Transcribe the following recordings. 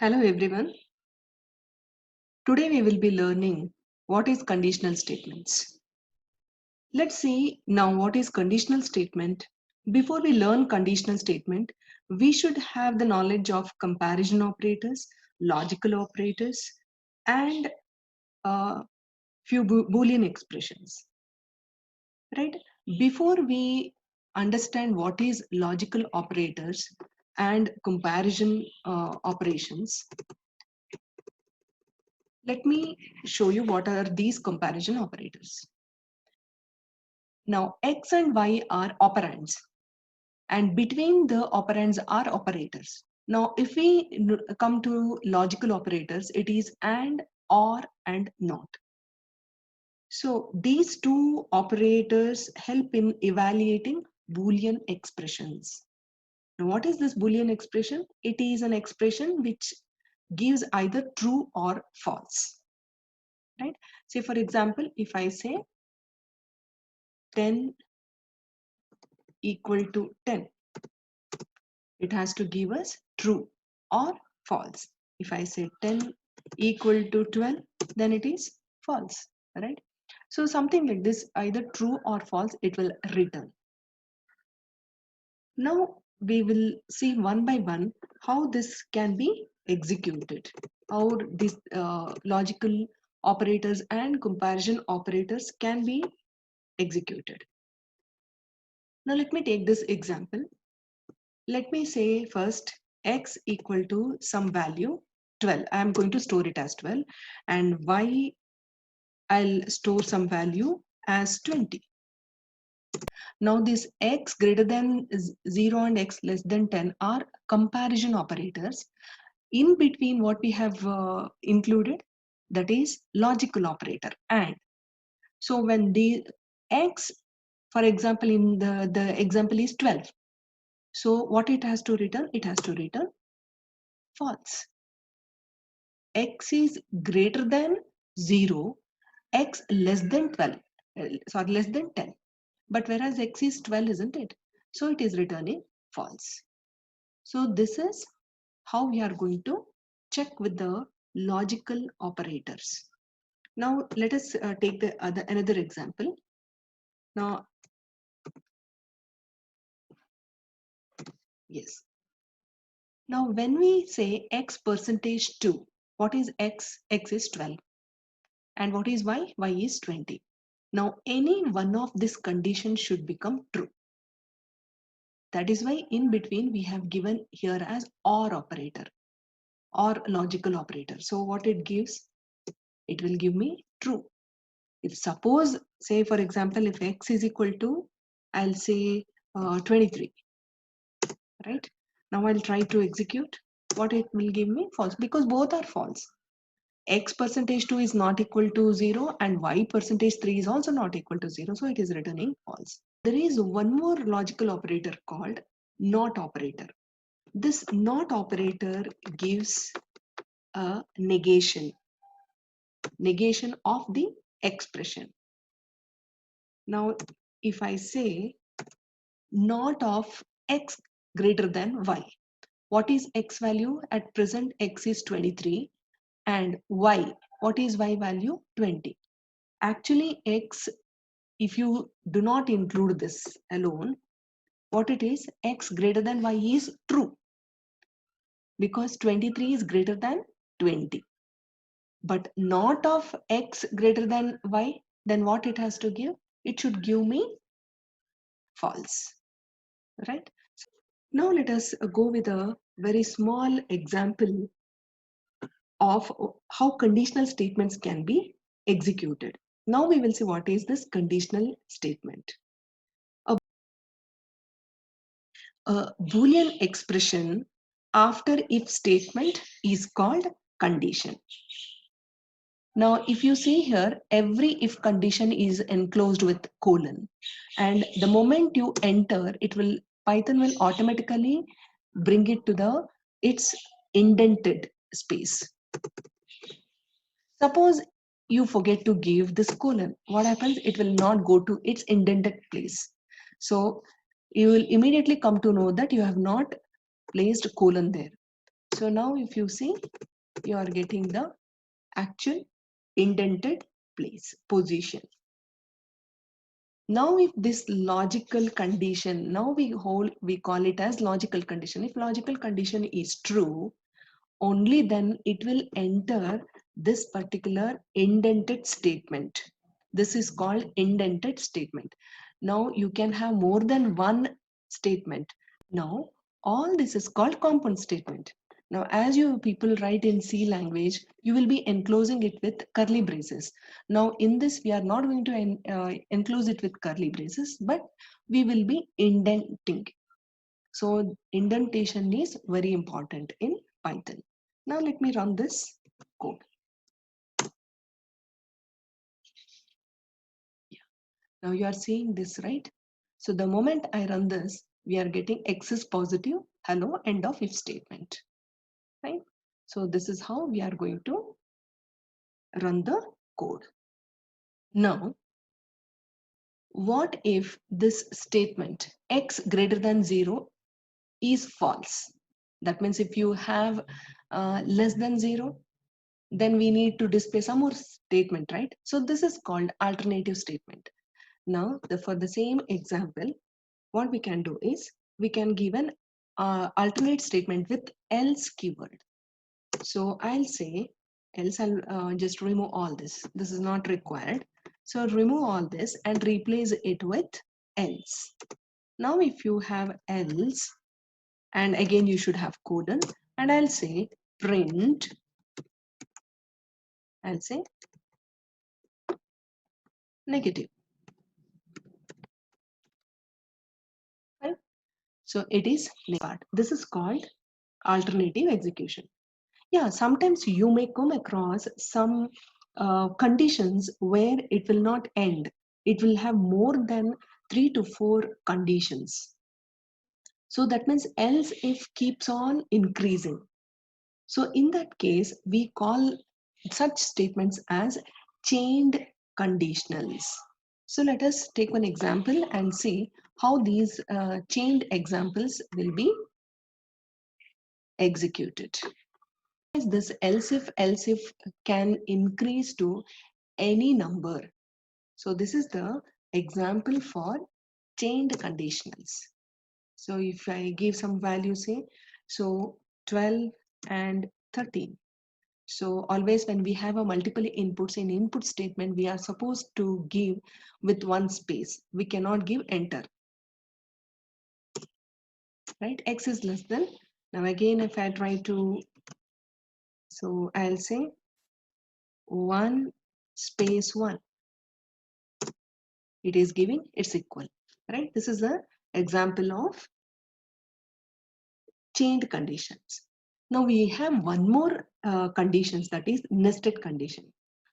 Hello everyone. Today we will be learning what is conditional statements. Let's see now what is conditional statement. Before we learn conditional statement, we should have the knowledge of comparison operators, logical operators, and few Boolean expressions. Right? Before we understand what is logical operators and comparison operations, let me show you what are these comparison operators. Now, X and Y are operands, and between the operands are operators. Now, if we come to logical operators, it is and, or, and not. So these two operators help in evaluating Boolean expressions. Now, what is this Boolean expression? It is an expression which gives either true or false. Right? Say, for example, if I say 10 equal to 10, it has to give us true or false. If I say 10 equal to 12, then it is false, right? So something like this, either true or false, it will return. Now we will see one by one how this can be executed, how these logical operators and comparison operators can be executed. Now let me take this example. Let me say first x equal to some value 12. I am going to store it as 12, and y I'll store some value as 20. Now this x greater than 0 and x less than 10 are comparison operators. In between what we have included, that is logical operator and. So when the x, for example, in the example is 12. So what it has to return? It has to return false. X is greater than 0, x less than 12, sorry, less than 10. But whereas x is 12, isn't it? So it is returning false. So this is how we are going to check with the logical operators. Now let us take the another example. Now, yes. Now when we say x percentage 2, what is x? X is 12. And what is y? Y is 20. Now any one of this condition should become true. That is why in between we have given here as or operator or logical operator. So what it gives? It will give me true. If suppose, say for example, if x is equal to, I'll say 23, right? Now I'll try to execute. What it will give me? False, because both are false. X percentage 2 is not equal to 0 and y percentage 3 is also not equal to 0. So it is returning false. There is one more logical operator called not operator. This not operator gives a negation of the expression. Now, if I say not of x greater than y, what is x value? At present, x is 23 and y, what is y value? 20. Actually, x, if you do not include this alone, what it is? X greater than y is true because 23 is greater than 20. But not of x greater than y, then what it has to give? It should give me false, right? Now let us go with a very small example of how conditional statements can be executed. Now we will see what is this conditional statement. A Boolean expression after if statement is called condition. Now, if you see here, every if condition is enclosed with colon, and the moment you enter, Python will automatically bring it to its indented space. Suppose you forget to give this colon, what happens? It will not go to its indented place. So you will immediately come to know that you have not placed colon there. So now if you see, you are getting the actual indented place, position. Now if this logical condition, now we call it as logical condition. If logical condition is true, only then it will enter this particular indented statement. This is called indented statement. Now you can have more than one statement. Now all this is called compound statement. Now as you people write in C language, you will be enclosing it with curly braces. Now in this we are not going to enclose it with curly braces, but we will be indenting. So indentation is very important in Python. Now let me run this code. Yeah. Now you are seeing this, right? So the moment I run this, we are getting X is positive, hello, end of if statement, right? So this is how we are going to run the code. Now, what if this statement X greater than 0 is false? That means if you have less than 0, then we need to display some more statement, right? So this is called alternative statement. Now, for the same example, what we can do is we can give an alternate statement with else keyword. So I'll say else, I'll just remove all this. This is not required. So remove all this and replace it with else. Now, if you have else, and again you should have colon, and I'll say print, I'll say negative. Right? So it is part. This is called alternative execution. Yeah, sometimes you may come across some conditions where it will not end. It will have more than 3 to 4 conditions. So that means else if keeps on increasing. So in that case, we call such statements as chained conditionals. So let us take one example and see how these chained examples will be executed. This else if can increase to any number. So this is the example for chained conditionals. So if I give some value, say, so 12 and 13. So always when we have a multiple inputs in input statement, we are supposed to give with one space. We cannot give enter. Right? X is less than. Now again, if I try to, so I'll say 1 space 1. It is giving its equal. Right? This is an example of chained conditions. Now we have one more conditions, that is nested condition.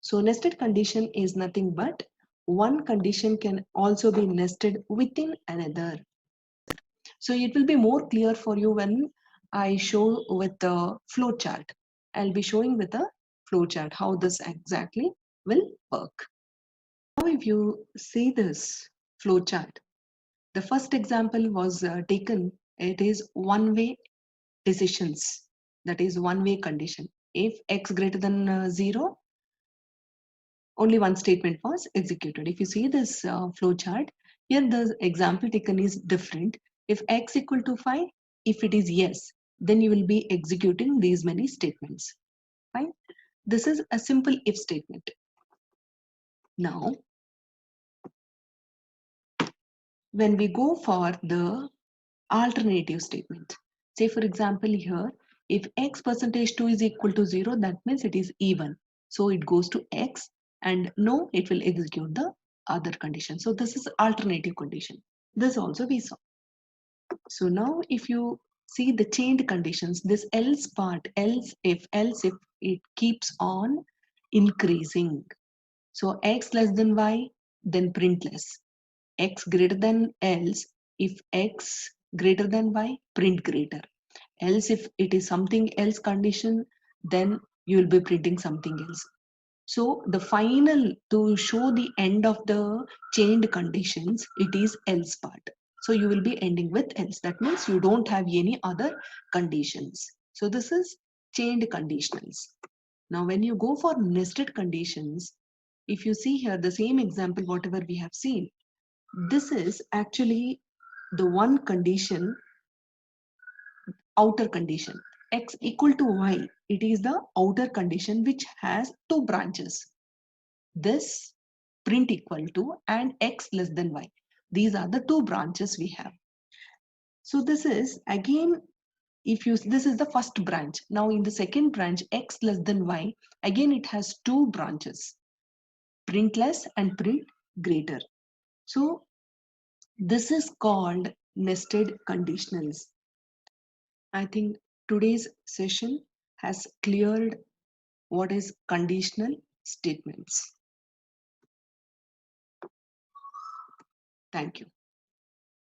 So nested condition is nothing but one condition can also be nested within another. So it will be more clear for you when I show with the flow chart. I'll be showing with a flow chart how this exactly will work. Now if you see this flow chart, the first example was taken, it is one-way decisions, that is one-way condition. If X greater than 0, only one statement was executed. If you see this flow chart, here the example taken is different. If X equal to 5, if it is yes, then you will be executing these many statements. Fine. This is a simple if statement. Now, when we go for the alternative statement, say for example here, if X percentage 2 is equal to 0, that means it is even. So it goes to X, and no, it will execute the other condition. So this is alternative condition. This also we saw. So now if you see the chained conditions, this else part, else if, it keeps on increasing. So X less than Y, then print less. X greater than else, if X greater than Y, print greater. Else if it is something else condition, then you will be printing something else. So the final, to show the end of the chained conditions, it is else part. So you will be ending with else. That means you don't have any other conditions. So this is chained conditionals. Now when you go for nested conditions, if you see here the same example whatever we have seen, this is actually the one condition, outer condition, x equal to y. It is the outer condition which has two branches, this print equal to and x less than y. These are the two branches we have. So this is again, if you, this is the first branch. Now in the second branch, x less than y, again it has two branches, print less and print greater. So this is called nested conditionals. I think today's session has cleared what is conditional statements. Thank you.